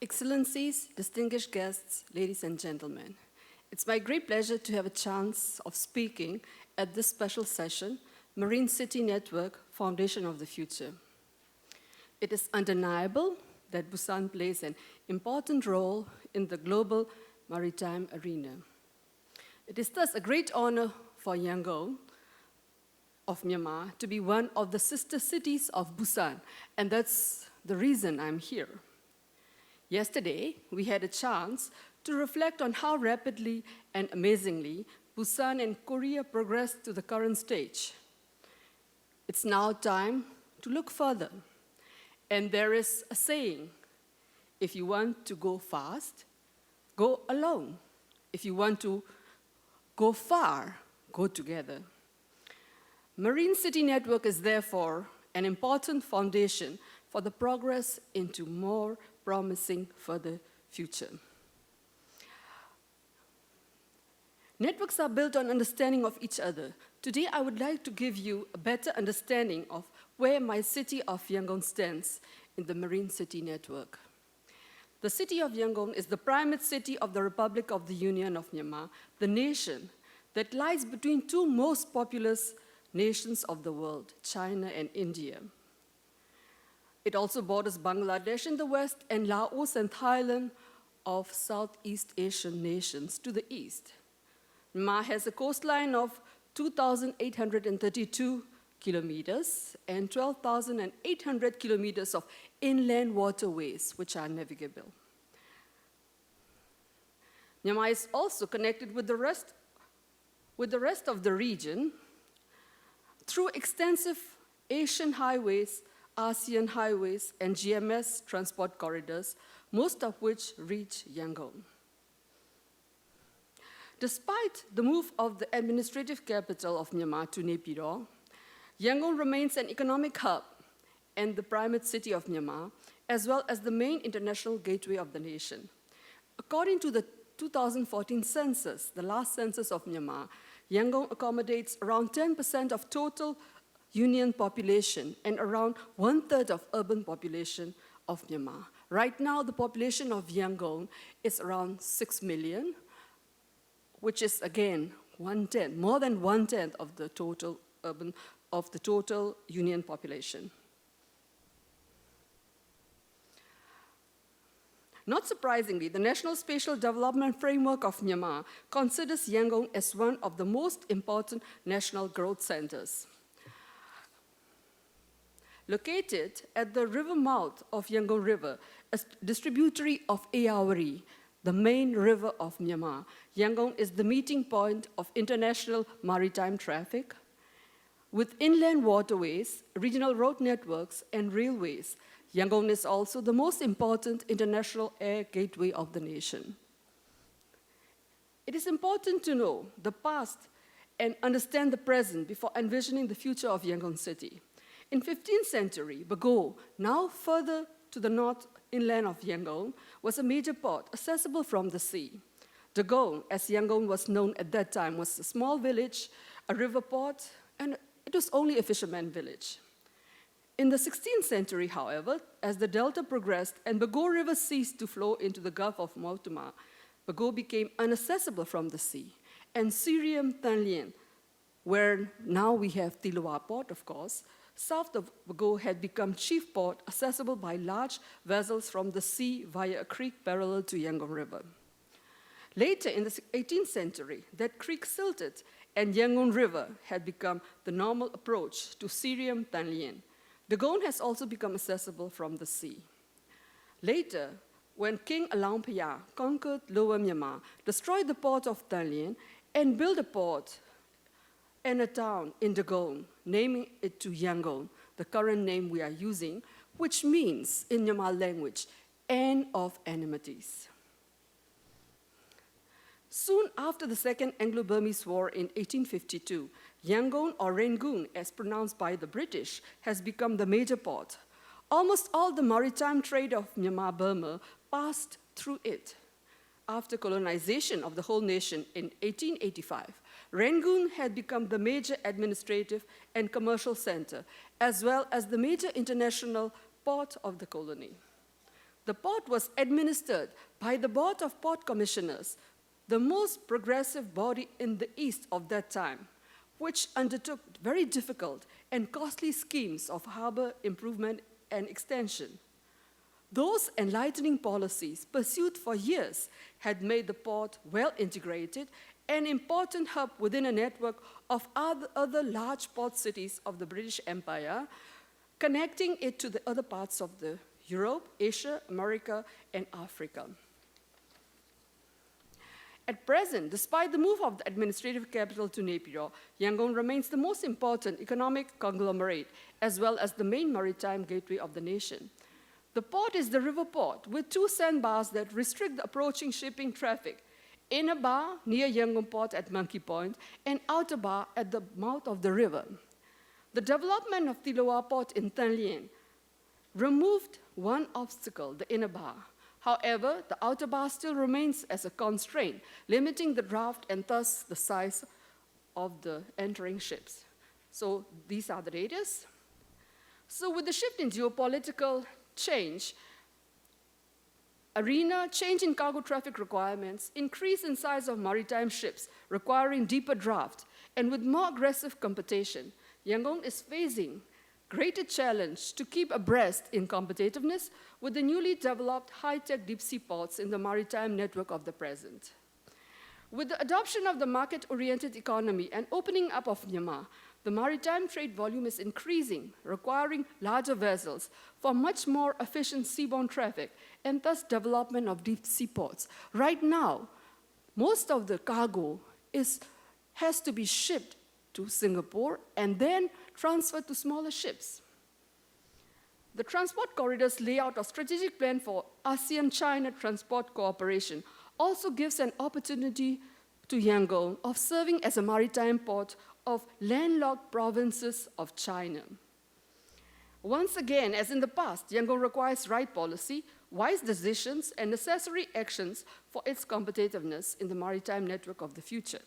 Excellencies, distinguished guests, ladies and gentlemen, it's my great pleasure to have a chance of speaking at this special session, Marine City Network, Foundation of the Future. It is undeniable that Busan plays an important role in the global maritime arena. It is thus a great honor for Yangon of Myanmar to be one of the sister cities of Busan, and that's the reason I'm here. Yesterday, we had a chance to reflect on how rapidly and amazingly Busan and Korea progressed to the current stage. It's now time to look further. And there is a saying, if you want to go fast, go alone. If you want to go far, go together. Marine City Network is therefore an important foundation for the progress into more promising further future. Networks are built on understanding of each other. Today, I would like to give you a better understanding of where my city of Yangon stands in the Marine City Network. The city of Yangon is the primate city of the Republic of the Union of Myanmar, the nation that lies between two most populous nations of the world, China and India. It also borders Bangladesh in the west and Laos and Thailand of Southeast Asian nations to the east. Myanmar has a coastline of 2,832 kilometers and 12,800 kilometers of inland waterways which are navigable. Myanmar is also connected with the rest of the region through extensive Asian highways, ASEAN highways, and GMS transport corridors, most of which reach Yangon. Despite the move of the administrative capital of Myanmar to Naypyidaw, Yangon remains an economic hub and the primate city of Myanmar, as well as the main international gateway of the nation. According to the 2014 census, the last census of Myanmar, Yangon accommodates around 10% of total union population and around 1/3 of urban population of Myanmar. Right now, the population of Yangon is around 6 million, which is again more than 1/10 of the total union population. Not surprisingly, the National Spatial Development Framework of Myanmar considers Yangon as one of the most important national growth centers. Located at the river mouth of Yangon River, a distributary of Ayawari, the main river of Myanmar, Yangon is the meeting point of international maritime traffic. With inland waterways, regional road networks, and railways, Yangon is also the most important international air gateway of the nation. It is important to know the past and understand the present before envisioning the future of Yangon City. In 15th century, Bago, now further to the north inland of Yangon, was a major port accessible from the sea. Dagon, as Yangon was known at that time, was a small village, a river port, and it was only a fisherman village. In the 16th century, however, as the delta progressed and Bago River ceased to flow into the Gulf of Myanmar, Bago became inaccessible from the sea. And Sirium Thanlien, where now we have Tilua Port, of course, south of Bago had become chief port accessible by large vessels from the sea via a creek parallel to Yangon River. Later in the 18th century, that creek silted and Yangon River had become the normal approach to Sirium Thanlien. Dagon has also become accessible from the sea. Later, when King Alampaya conquered Lower Myanmar, destroyed the port of Thanlien, and built a port and a town in Dagon, naming it to Yangon, the current name we are using, which means, in Myanmar language, end of enmities. Soon after the Second Anglo-Burmese War in 1852, Yangon, or Rangoon, as pronounced by the British, has become the major port. Almost all the maritime trade of Myanmar-Burma passed through it. After colonization of the whole nation in 1885, Rangoon had become the major administrative and commercial center, as well as the major international port of the colony. The port was administered by the Board of Port Commissioners, the most progressive body in the East of that time, which undertook very difficult and costly schemes of harbor improvement and extension. Those enlightening policies pursued for years had made the port well integrated, an important hub within a network of other large port cities of the British Empire, connecting it to the other parts of the Europe, Asia, America, and Africa. At present, despite the move of the administrative capital to Naypyidaw, Yangon remains the most important economic conglomerate, as well as the main maritime gateway of the nation. The port is the river port with two sandbars that restrict the approaching shipping traffic. Inner bar near Yangon port at Monkey Point and outer bar at the mouth of the river. The development of Thilawa port in Tan Lien removed one obstacle, the inner bar. However, the outer bar still remains as a constraint, limiting the draft and thus the size of the entering ships. So these are the radius. So with the shift in geopolitical change, arena, change in cargo traffic requirements, increase in size of maritime ships requiring deeper draft, and with more aggressive competition, Yangon is facing greater challenge to keep abreast in competitiveness with the newly developed high-tech deep-sea ports in the maritime network of the present. With the adoption of the market-oriented economy and opening up of Myanmar, the maritime trade volume is increasing, requiring larger vessels for much more efficient seaborne traffic and thus development of deep-sea ports. Right now, most of the cargo has to be shipped to Singapore and then transferred to smaller ships. The transport corridors layout of strategic plan for ASEAN-China transport cooperation also gives an opportunity to Yangon of serving as a maritime port of landlocked provinces of China. Once again, as in the past, Yangon requires right policy, wise decisions, and necessary actions for its competitiveness in the maritime network of the future.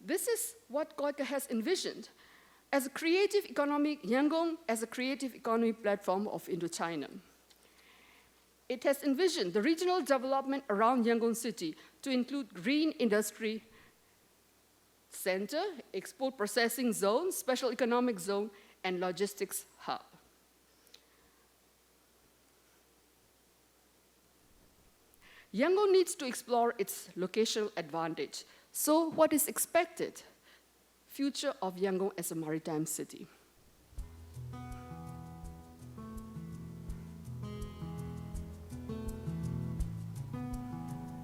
This is what KOICA has envisioned as a creative economy, Yangon as a creative economy platform of Indochina. It has envisioned the regional development around Yangon City to include green industry center, export processing zone, special economic zone, and logistics hub. Yangon needs to explore its locational advantage. So what is expected? Future of Yangon as a maritime city.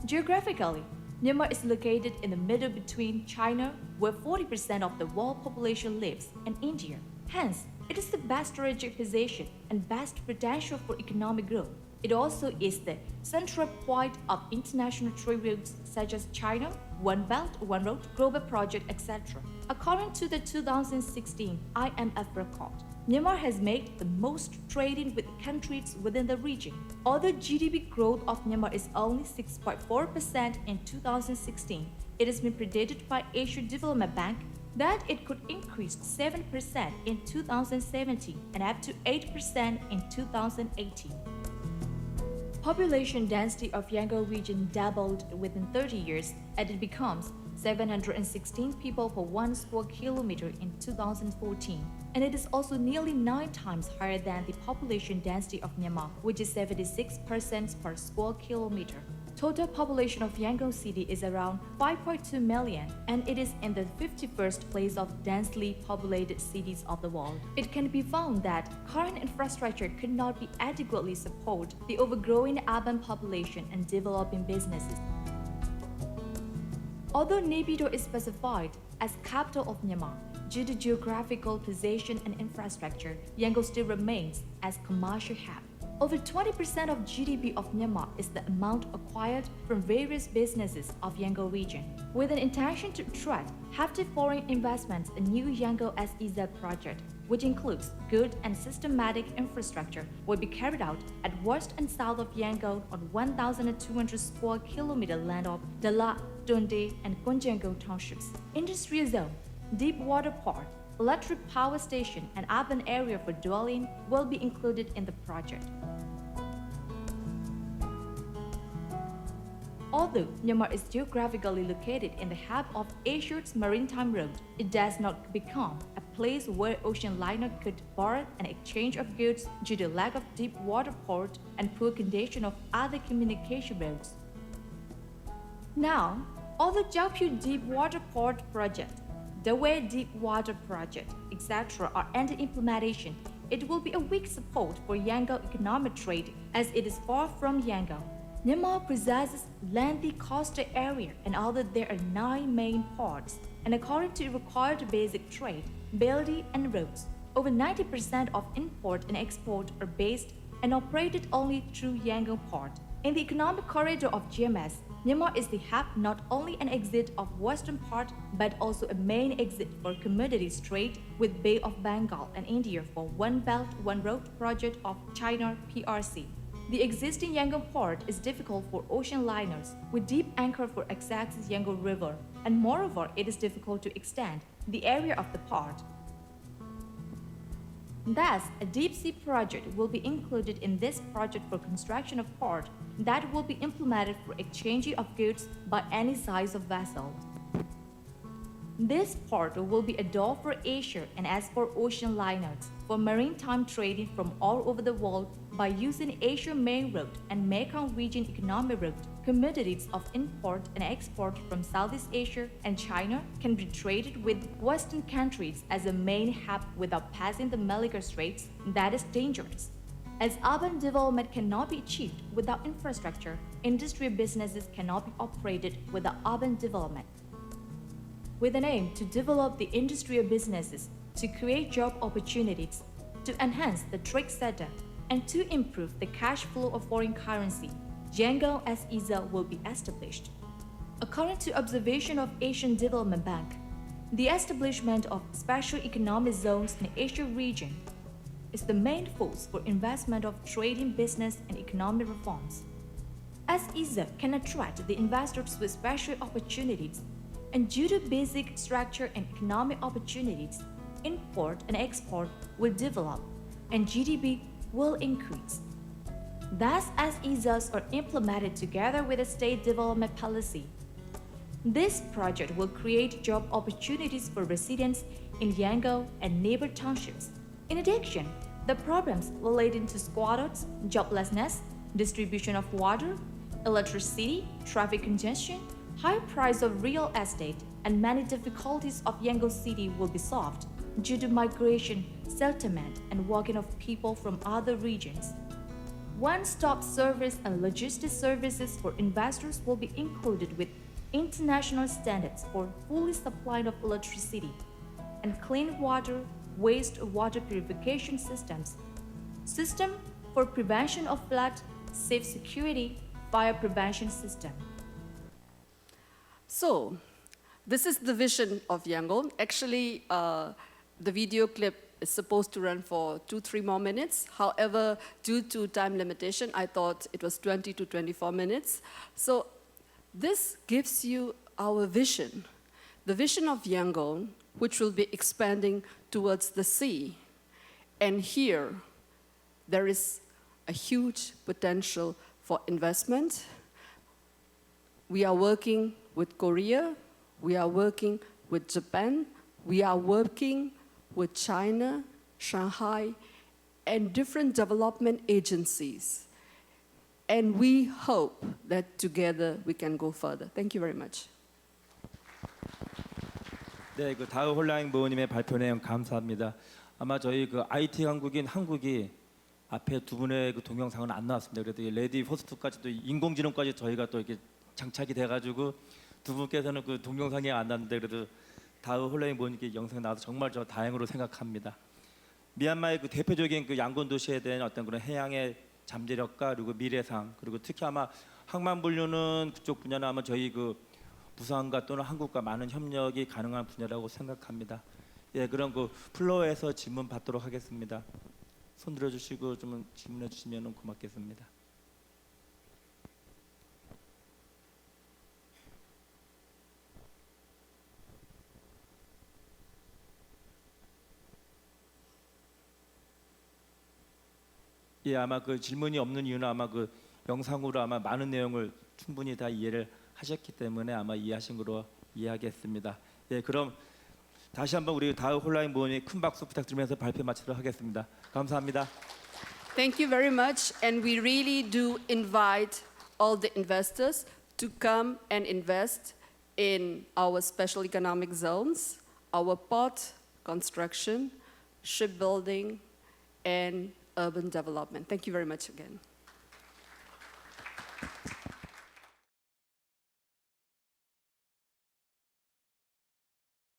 Geographically, Myanmar is located in the middle between China, where 40% of the world population lives, and India. Hence, it is the best strategic position and best potential for economic growth. It also is the central point of international trade routes such as China, One Belt, One Road, Global Project, etc. According to the 2016 IMF record, Myanmar has made the most trading with countries within the region. Although GDP growth of Myanmar is only 6.4% in 2016, it has been predicted by Asian Development Bank that it could increase 7% in 2017 and up to 8% in 2018. Population density of Yangon region doubled within 30 years and it becomes 716 people per 1 square kilometer in 2014. And it is also nearly 9 times higher than the population density of Myanmar, which is 76 persons per square kilometer. Total population of Yangon City is around 5.2 million, and it is in the 51st place of densely populated cities of the world. It can be found that current infrastructure could not be adequately support the overgrowing urban population and developing businesses. Although Naypyidaw is specified as capital of Myanmar, due to geographical position and infrastructure, Yangon still remains as commercial hub. Over 20% of GDP of Myanmar is the amount acquired from various businesses of Yangon region. With an intention to attract hefty foreign investments, a new Yangon SEZ project, which includes good and systematic infrastructure, will be carried out at west and south of Yangon on 1,200 square kilometer land of Dala, Tunde, and Konjangon townships. Industrial zone, deep water port, electric power station, and urban area for dwelling will be included in the project. Although Myanmar is geographically located in the hub of Asia's maritime route, it does not become a place where ocean liner could board and exchange of goods due to lack of deep water port and poor condition of other communication routes. Now, all the Jiaopyu Deep Water Port Project, the Way Deep Water Project, etc. are under implementation. It will be a weak support for Yangon economic trade as it is far from Yangon. Myanmar possesses lengthy coastal area and although there are 9 main ports, and according to required basic trade, building and roads, over 90% of import and export are based and operated only through Yangon port. In the economic corridor of GMS, Myanmar is the hub not only an exit of western part but also a main exit for commodities trade with Bay of Bengal and India for One Belt One Road project of China PRC. The existing Yangon port is difficult for ocean liners with deep anchor for access Yangon River, and moreover, it is difficult to extend the area of the port. Thus, a deep-sea project will be included in this project for construction of port that will be implemented for exchanging of goods by any size of vessel. This port will be a door for Asia and as for ocean liners for maritime trading from all over the world by using Asia Main Road and Mekong Region Economic Road. Commodities of import and export from Southeast Asia and China can be traded with Western countries as a main hub without passing the Malacca Straits. That is dangerous. As urban development cannot be achieved without infrastructure, industrial businesses cannot be operated without urban development. With an aim to develop the industrial businesses, to create job opportunities, to enhance the trade sector, and to improve the cash flow of foreign currency, Yangon as EZA will be established. According to observation of Asian Development Bank, the establishment of special economic zones in the Asia region is the main force for investment of trading business and economic reforms. As EZA can attract the investors with special opportunities, and due to basic structure and economic opportunities, import and export will develop and GDP will increase. Thus, as EZAs are implemented together with a state development policy, this project will create job opportunities for residents in Yangon and neighbor townships. In addition, the problems relating to squatters, joblessness, distribution of water, electricity, traffic congestion, high price of real estate, and many difficulties of Yangon City will be solved due to migration, settlement, and working of people from other regions. One-stop service and logistics services for investors will be included with international standards for fully supplying of electricity and clean water, waste-water purification systems, system for prevention of flood, safe security, fire prevention system. So, this is the vision of Yangon. Actually, the video clip is supposed to run for 2-3 more minutes. However, due to time limitation, I thought it was 20 to 24 minutes. So, this gives you our vision, the vision of Yangon, which will be expanding towards the sea. And here, there is a huge potential for investment. We are working with Korea, we are working with Japan, we are working with China, Shanghai, and different development agencies. And we hope that together we can go further. Thank you very much. 네, 그 다우 홀라잉 모우님의 발표 내용 감사합니다. 아마 저희 그 IT 강국인 한국이 앞에 두 분의 그 동영상은 안 나왔습니다. 그래도 이 레디 포스트까지도 인공지능까지 저희가 또 이렇게 장착이 돼가지고 두 분께서는 그 동영상이 안 나왔는데 그래도 다우 홀라잉 모우님께 영상이 나와서 정말 저 다행으로 생각합니다. 미얀마의 그 대표적인 그 양곤 도시에 대한 어떤 그런 해양의 잠재력과 그리고 미래상 그리고 특히 아마 항만 분류는 그쪽 분야는 아마 저희 그 부산과 또는 한국과 많은 협력이 가능한 분야라고 생각합니다. 예, 그럼 그 플로어에서 질문 받도록 하겠습니다. 손 들어주시고 좀 질문해 주시면 고맙겠습니다. 예, 아마 그 질문이 없는 이유는 아마 그 영상으로 아마 많은 내용을 충분히 다 이해를 하셨기 때문에 아마 이해하신 거로 이해하겠습니다. 예, 그럼 다시 한번 우리 다우 홀라잉 모원님 큰 박수 부탁드리면서 발표 마치도록 하겠습니다. 감사합니다. Thank you very much, and we really do invite all the investors to come and invest in our special economic zones, our port construction, shipbuilding, and urban development. Thank you very much again.